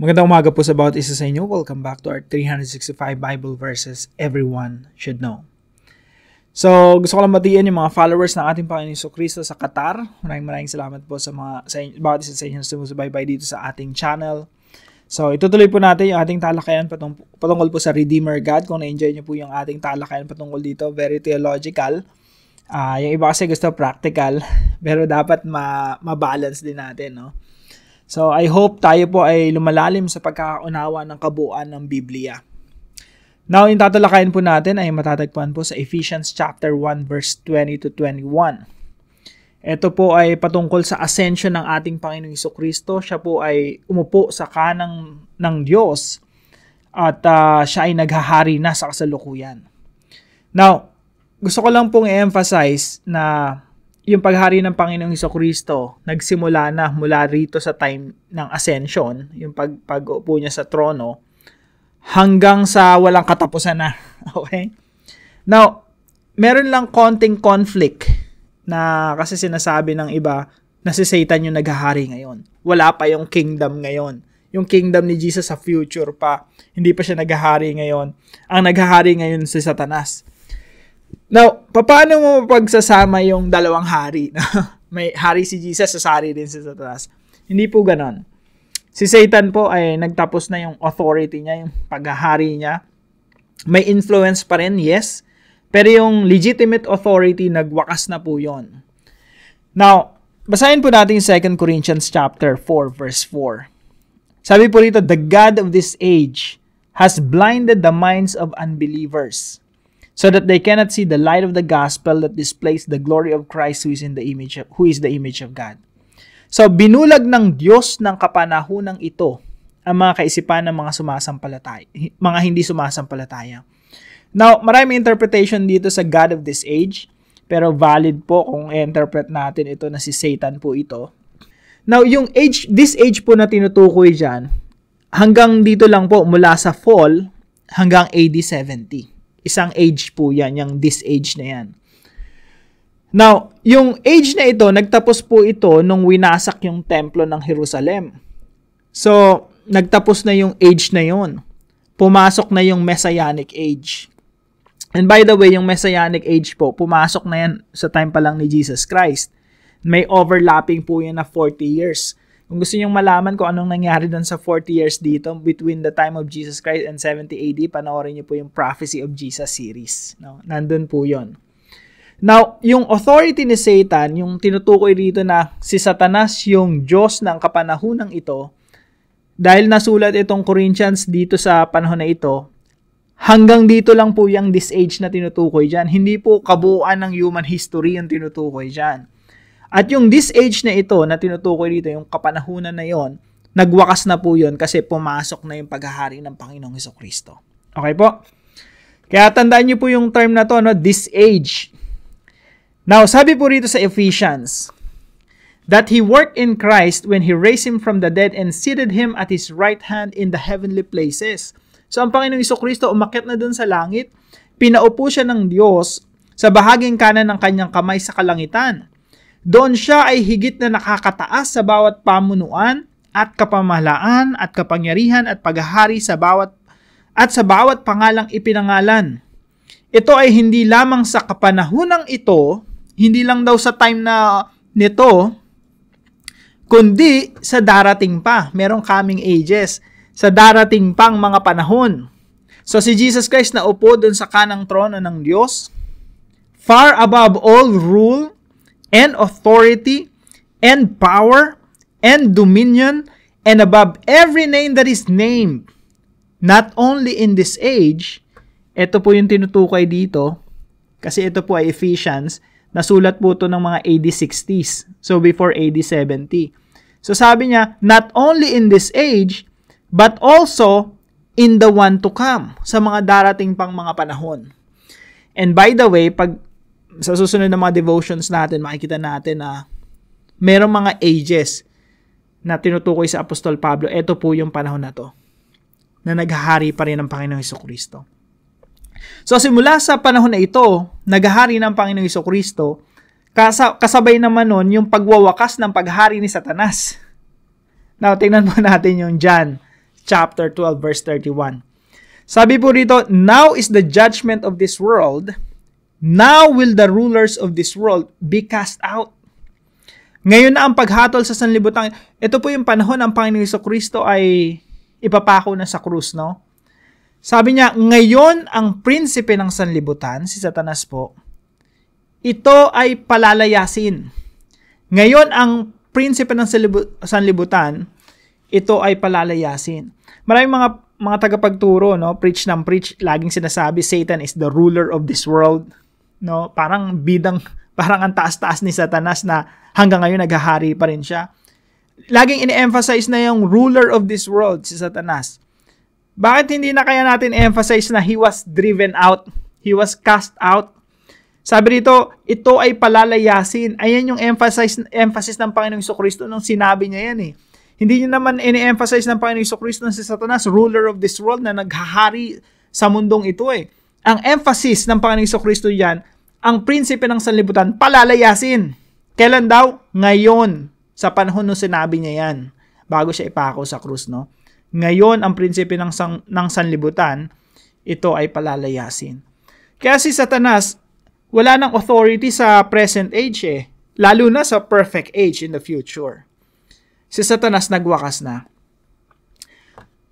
Magandang umaga po sa bawat isa sa inyo. Welcome back to our 365 Bible verses everyone should know. So, gusto ko lang batiin yung mga followers ng ating Panginoon Jesucristo sa Qatar. Maraming salamat po sa bawat isa sa inyo na sumusubaybay dito sa ating channel. So, itutuloy po natin yung ating talakayan patungkol po sa Redeemer God. Kung na-enjoy nyo po yung ating talakayan patungkol dito, very theological. Yung iba kasi gusto practical, pero dapat ma-balance din natin, no? So, I hope tayo po ay lumalalim sa pagkakaunawa ng kabuuan ng Biblia. Now, yung tatalakayin po natin ay matatagpuan po sa Ephesians chapter 1 verse 20 to 21. Ito po ay patungkol sa ascension ng ating Panginoong Jesucristo. Siya po ay umupo sa kanang ng Diyos at siya ay naghahari na sa kasalukuyan. Now, gusto ko lang pong i-emphasize na yung paghari ng Panginoong Jesucristo nagsimula na mula rito sa time ng ascension, yung pag-upo niya sa trono, hanggang sa walang katapusan na. Okay? Now, meron lang konting conflict na kasi sinasabi ng iba na si Satan yung naghahari ngayon. Wala pa yung kingdom ngayon. Yung kingdom ni Jesus sa future pa. Hindi pa siya naghahari ngayon. Ang naghahari ngayon si Satanas. Now, paano mo pagsasama yung dalawang hari? May hari si Jesus, sasari din si Satanas. Hindi po ganon. Si Satan po ay nagtapos na yung authority niya, yung paghahari niya. May influence pa rin, yes. Pero yung legitimate authority, nagwakas na po yon. Now, basahin po natin 2 Corinthians chapter 4, verse 4. Sabi po rito, the God of this age has blinded the minds of unbelievers, so that they cannot see the light of the gospel that displays the glory of Christ who is the image of God. So, binulag ng Diyos ng kapanahunang ito ang mga kaisipan ng mga hindi sumasampalataya. Now, maraming interpretation dito sa God of this age, pero valid po kung i-interpret natin ito na si Satan po ito. Now, this age po na tinutukoy dyan, hanggang dito lang po, mula sa fall hanggang AD 70. Isang age po yan, yung this age na yan. Now, yung age na ito, nagtapos po ito nung winasak yung templo ng Jerusalem. So, nagtapos na yung age na yon. Pumasok na yung Messianic age. And by the way, yung Messianic age po, pumasok na yan sa time pa lang ni Jesus Christ. May overlapping po yan na 40 years. Kung gusto niyong malaman kung anong nangyari doon sa 40 years dito between the time of Jesus Christ and 70 AD, panoorin niyo po yung Prophecy of Jesus series. No? Nandun po yon. Now, yung authority ni Satan, yung tinutukoy rito na si Satanas yung Diyos ng kapanahunang ito, dahil nasulat itong Corinthians dito sa panahon na ito, hanggang dito lang po yung this age na tinutukoy dyan. Hindi po kabuuan ng human history yung tinutukoy dyan. At yung this age na ito na tinutukoy dito, yung kapanahunan na yon, nagwakas na po yon kasi pumasok na yung paghahari ng Panginoong Jesucristo. Okay po? Kaya tandaan niyo po yung term na to, no? This age. Now, sabi po rito sa Ephesians, that He worked in Christ when He raised Him from the dead and seated Him at His right hand in the heavenly places. So, ang Panginoong Jesucristo umakyat na dun sa langit, pinaupo siya ng Diyos sa bahaging kanan ng kanyang kamay sa kalangitan. Doon siya ay higit na nakakataas sa bawat pamunuan at kapamahalaan at kapangyarihan at paghahari sa bawat pangalang ipinangalan. Ito ay hindi lamang sa kapanahunang ito, hindi lang daw sa time na nito, kundi sa darating pa. Merong coming ages, sa darating pang mga panahon. So si Jesus Christ na upo doon sa kanang trono ng Diyos, far above all rule and authority, and power, and dominion, and above every name that is named, not only in this age, ito po yung tinutukoy dito, kasi ito po ay Ephesians, nasulat po ito ng mga AD 60s, so before AD 70. So sabi niya, not only in this age, but also in the one to come, sa mga darating pang mga panahon. And by the way, pag sa susunod na mga devotions natin, makikita natin na merong mga ages na tinutukoy sa Apostol Pablo. Ito po yung panahon na to, na naghahari pa rin ng Panginoong Jesucristo. So, simula sa panahon na ito, naghahari ng Panginoong Jesucristo, kasabay naman nun yung pagwawakas ng paghari ni Satanas. Now, tingnan mo natin yung John chapter 12 verse 31. Sabi po rito, now is the judgment of this world. Now will the rulers of this world be cast out. Ngayon na ang paghatol sa sanlibutan. Ito po yung panahon ang Panginoong Jesucristo ay ipapako na sa krus, no? Sabi niya, ngayon ang prinsipe ng sanlibutan, si Satanas po, ito ay palalayasin. Ngayon ang prinsipe ng sanlibutan, ito ay palalayasin. Maraming mga tagapagturo, no, preach ng preach, laging sinasabi Satan is the ruler of this world, no? Parang ang taas-taas ni Satanas na hanggang ngayon naghahari pa rin siya. Laging ini-emphasize na yung ruler of this world si Satanas. Bakit hindi na kaya natin emphasize na he was driven out, he was cast out? Sabi rito, ito ay palalayasin. Ayan yung emphasis ng Panginoong Jesucristo nung sinabi niya yan eh. Hindi niya naman ini-emphasize ng Panginoong Jesucristo na si Satanas, ruler of this world, na naghahari sa mundong ito eh. Ang emphasis ng Panginoong Jesucristo yan, ang prinsipe ng sanlibutan, palalayasin. Kailan daw? Ngayon. Sa panahon nung sinabi niya yan, bago siya ipako sa krus, no? Ngayon, ang prinsipe ng sanlibutan, ito ay palalayasin. Kaya si Satanas, wala nang authority sa present age eh. Lalo na sa perfect age in the future. Si Satanas nagwakas na.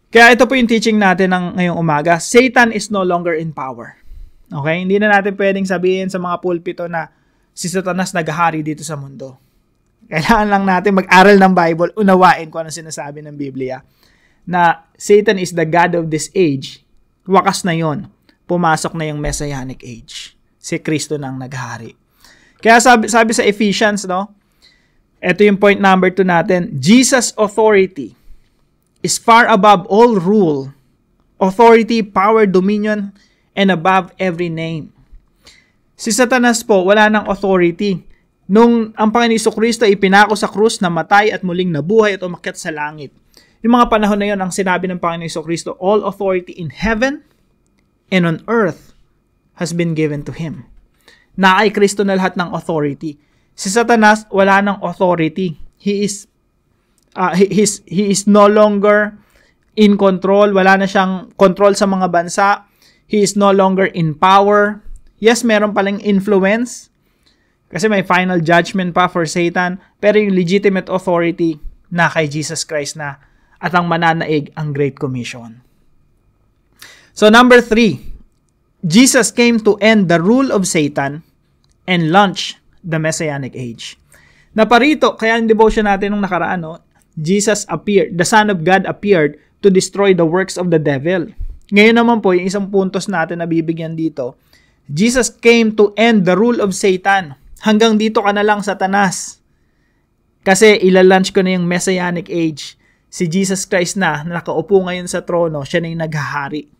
Kaya ito po yung teaching natin ng ngayong umaga. Satan is no longer in power. Okay? Hindi na natin pwedeng sabihin sa mga pulpito na si Satanas naghahari dito sa mundo. Kailangan lang natin mag-aral ng Bible, unawain kung ano sinasabi ng Biblia. Na Satan is the God of this age. Wakas na yon. Pumasok na yung Messianic age. Si Kristo nang naghari. Kaya sabi sa Ephesians, no? Ito yung point number 2 natin. Jesus' authority is far above all rule, authority, power, dominion, and above every name. Si Satanas po, wala nang authority. Nung ang Panginoong Jesucristo ipinako sa krus, namatay at muling nabuhay at umakyat sa langit. Yung mga panahon na yun, ang sinabi ng Panginoong Jesucristo, all authority in heaven and on earth has been given to Him. Na kay Kristo na lahat ng authority. Si Satanas, wala ng authority. He is no longer in control. Wala na siyang control sa mga bansa. He is no longer in power. Yes, meron palang influence. Kasi may final judgment pa for Satan. Pero yung legitimate authority na kay Jesus Christ na. At ang mananaig ang Great Commission. So number 3, Jesus came to end the rule of Satan and launch the Messianic age. Naparito, kaya yung devotion natin nung nakaraan, no? Jesus appeared, the Son of God appeared to destroy the works of the devil. Ngayon naman po, yung isang puntos natin na bibigyan dito, Jesus came to end the rule of Satan. Hanggang dito ka na lang, Satanas. Kasi ilalunch ko na yung Messianic age. Si Jesus Christ na nakaupo ngayon sa trono, siya na yung naghahari.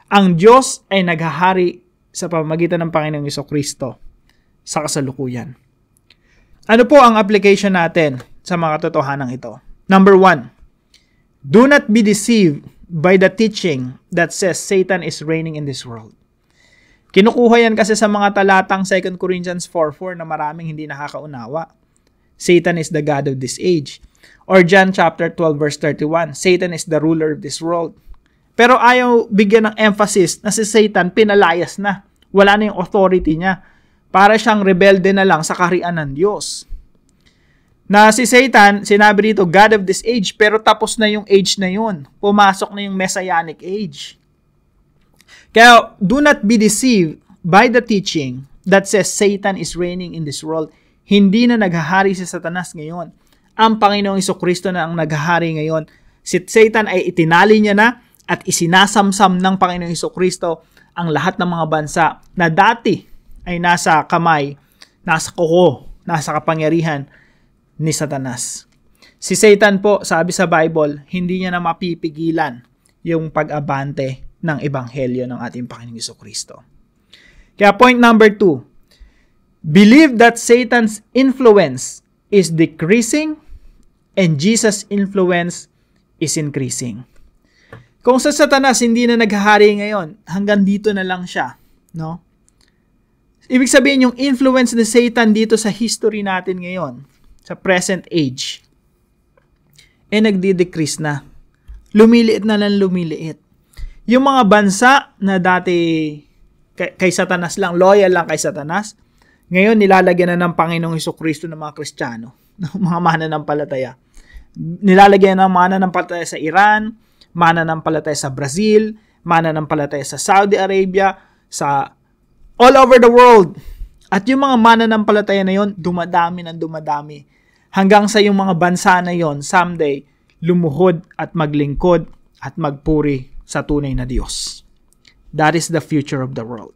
Ang Diyos ay naghahari sa pamamagitan ng Panginoong Jesucristo sa kasalukuyan. Ano po ang application natin sa mga katotohanan ito? Number 1, do not be deceived by the teaching that says Satan is reigning in this world. Kinukuha yan kasi sa mga talatang 2 Corinthians 4:4 na maraming hindi nakakaunawa. Satan is the God of this age. Or John chapter 12 verse 31, Satan is the ruler of this world. Pero ayaw bigyan ng emphasis na si Satan pinalayas na. Wala na yung authority niya. Para siyang rebelde na lang sa kaharian ng Diyos. Na si Satan, sinabi dito, God of this age, pero tapos na yung age na yun. Pumasok na yung Messianic age. Kaya, do not be deceived by the teaching that says Satan is reigning in this world. Hindi na naghahari si Satanas ngayon. Ang Panginoong Jesucristo na ang naghahari ngayon. Si Satan ay itinali niya na at isinasamsam ng Panginoong Jesucristo ang lahat ng mga bansa na dati ay nasa kamay, nasa kuko, nasa kapangyarihan ni Satanas. Si Satan po, sabi sa Bible, hindi niya na mapipigilan yung pag-abante ng ebanghelyo ng ating Panginoong Jesucristo. Kaya point number 2, believe that Satan's influence is decreasing and Jesus' influence is increasing. Kung sa Satanas hindi na naghahari ngayon, hanggang dito na lang siya, no? Ibig sabihin yung influence ni Satan dito sa history natin ngayon, sa present age, nagdi-decrease na. lumiliit na lang lumiliit. Yung mga bansa na dati kay Satanas lang, loyal lang kay Satanas, ngayon nilalagyan na ng Panginoong Hesukristo ng mga Kristiyano, ng mga mananampalataya. Nilalagyan ng mananampalataya sa Iran, mananampalataya sa Brazil, mananampalataya sa Saudi Arabia, sa all over the world. At yung mga mananampalataya na yon, dumadami ng dumadami. Hanggang sa yung mga bansa na yon, someday, lumuhod at maglingkod at magpuri sa tunay na Diyos. That is the future of the world.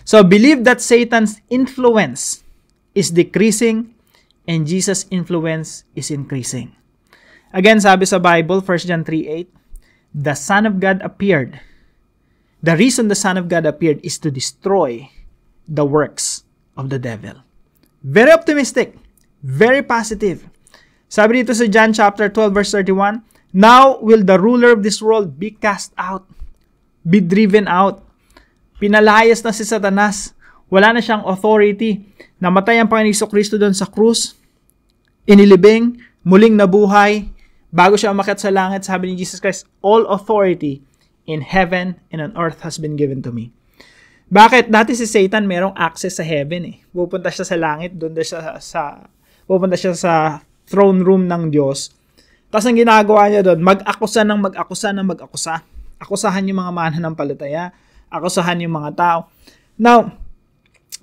So, believe that Satan's influence is decreasing and Jesus' influence is increasing. Again, sabi sa Bible, 1 John 3:8, the Son of God appeared. The reason the Son of God appeared is to destroy the works of the devil. Very optimistic. Very positive. Sabi dito sa John chapter 12 verse 31, now will the ruler of this world be cast out, be driven out. Pinalayas na si Satanas. Wala na siyang authority. Namatay ang Panginoong Hesukristo doon sa krus. Inilibing, muling nabuhay. Bago siya umakyat sa langit, sabi ni Jesus Christ, all authority in heaven and on earth has been given to me. Bakit? Dati si Satan merong access sa heaven eh. Pupunta siya sa langit, doon pupunta siya sa throne room ng Diyos. Tapos ang ginagawa niya doon, mag-akusa ng mag-akusa ng mag-akusa. Akusahan yung mga mananampalataya. Akusahan yung mga tao. Now,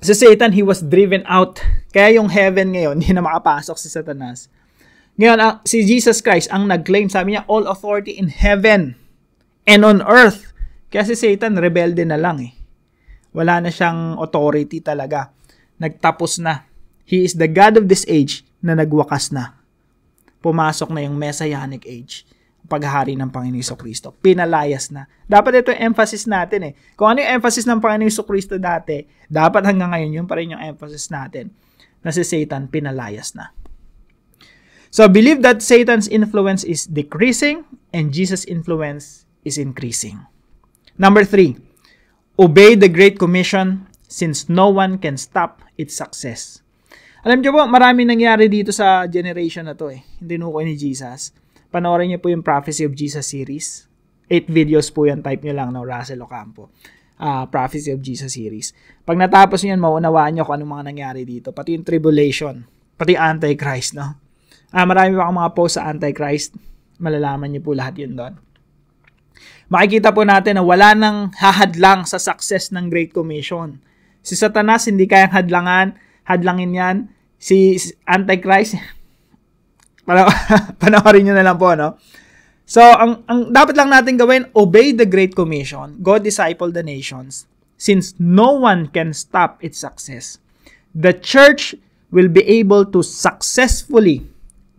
si Satan, he was driven out. Kaya yung heaven ngayon, hindi na makapasok si Satanas. Ngayon, si Jesus Christ ang nag-claim, sabi niya, all authority in heaven and on earth. Kaya si Satan, rebelde na lang eh. Wala na siyang authority talaga. Nagtapos na. He is the God of this age na nagwakas na. Pumasok na yung Messianic age. Paghahari ng Panginoong Hesukristo. Pinalayas na. Dapat ito yung emphasis natin eh. Kung ano yung emphasis ng Panginoong Hesukristo dati, dapat hanggang ngayon, yun pa rin yung emphasis natin na si Satan pinalayas na. So, believe that Satan's influence is decreasing and Jesus' influence is increasing. Number 3, obey the Great Commission since no one can stop its success. Alam niyo po, maraming nangyari dito sa generation na to eh. Hindi nukoy ni Jesus. Panoorin niyo po yung Prophecy of Jesus series. 8 videos po yan. Type niyo lang, no? Russell Ocampo. Prophecy of Jesus series. Pag natapos niyo yan, maunawaan niyo kung anong mga nangyari dito. Pati yung tribulation. Pati Antichrist, no? Marami pa akong mga post sa Antichrist. Malalaman niyo po lahat yun doon. Makikita po natin na wala nang hahadlang sa success ng Great Commission. Si Satanas, hindi kayang hadlangin yan. Si Antichrist, panoorin nyo na lang po, no? So, ang dapat lang natin gawin, obey the Great Commission, go disciple the nations, since no one can stop its success. The church will be able to successfully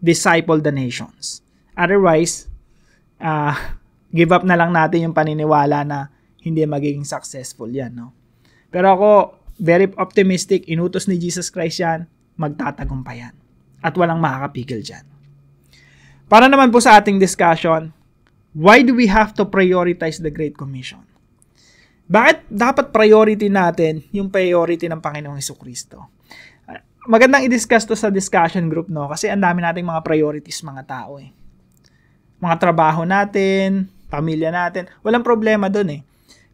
disciple the nations. Otherwise, give up na lang natin yung paniniwala na hindi magiging successful yan, no? Pero ako, very optimistic, inutos ni Jesus Christ yan, magtatagumpayan. At walang makakapigil dyan. Para naman po sa ating discussion, why do we have to prioritize the Great Commission? Bakit dapat priority natin yung priority ng Panginoong Hesukristo? Magandang i-discuss to sa discussion group, no? Kasi ang dami nating mga priorities mga tao eh. Mga trabaho natin, pamilya natin, walang problema dun eh.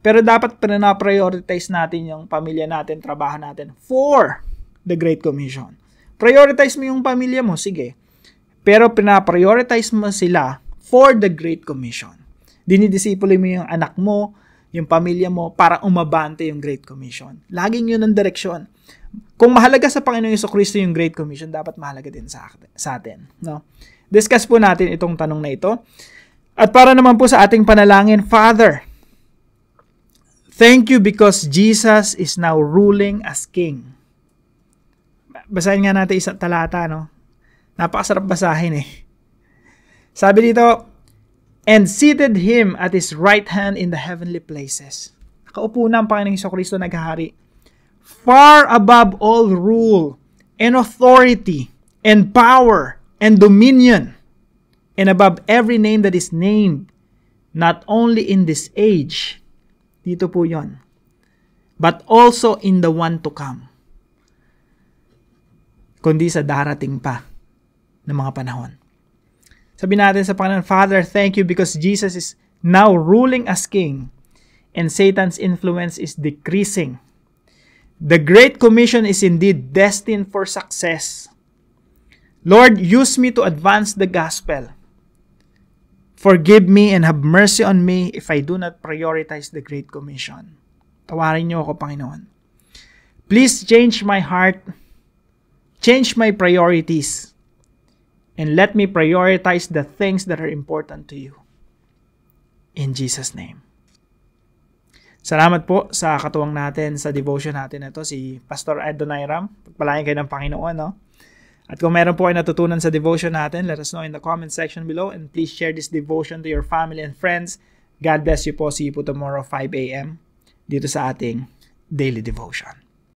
Pero dapat na-prioritize natin yung pamilya natin, trabaho natin for the Great Commission. Prioritize mo yung pamilya mo, sige. Pero pina-prioritize mo sila for the Great Commission. Dinidisipulo mo yung anak mo, yung pamilya mo, para umabante yung Great Commission. Laging yun ang direksyon. Kung mahalaga sa Panginoong Hesukristo yung Great Commission, dapat mahalaga din sa atin. No? Discuss po natin itong tanong na ito. At para naman po sa ating panalangin, Father, thank you because Jesus is now ruling as King. Basahin nga natin isang talata, no? Napakasarap basahin eh. Sabi dito, and seated him at his right hand in the heavenly places. Nakaupo na ang Panginoong Hesukristo naghahari. Far above all rule and authority and power and dominion and above every name that is named, not only in this age, dito po yon, but also in the one to come, kundi sa darating pa ng mga panahon. Sabi natin sa Panginoon, Father, thank you because Jesus is now ruling as King and Satan's influence is decreasing. The Great Commission is indeed destined for success. Lord, use me to advance the gospel. Forgive me and have mercy on me if I do not prioritize the Great Commission. Tawarin niyo ako, Panginoon. Please change my heart, change my priorities, and let me prioritize the things that are important to you. In Jesus' name. Salamat po sa katuwang natin sa devotion natin ito, si Pastor Adoniram. Pagpalain kayo ng Panginoon, no? At kung meron po kayo natutunan sa devotion natin, let us know in the comment section below and please share this devotion to your family and friends. God bless you po. See you po tomorrow 5 a.m. dito sa ating daily devotion.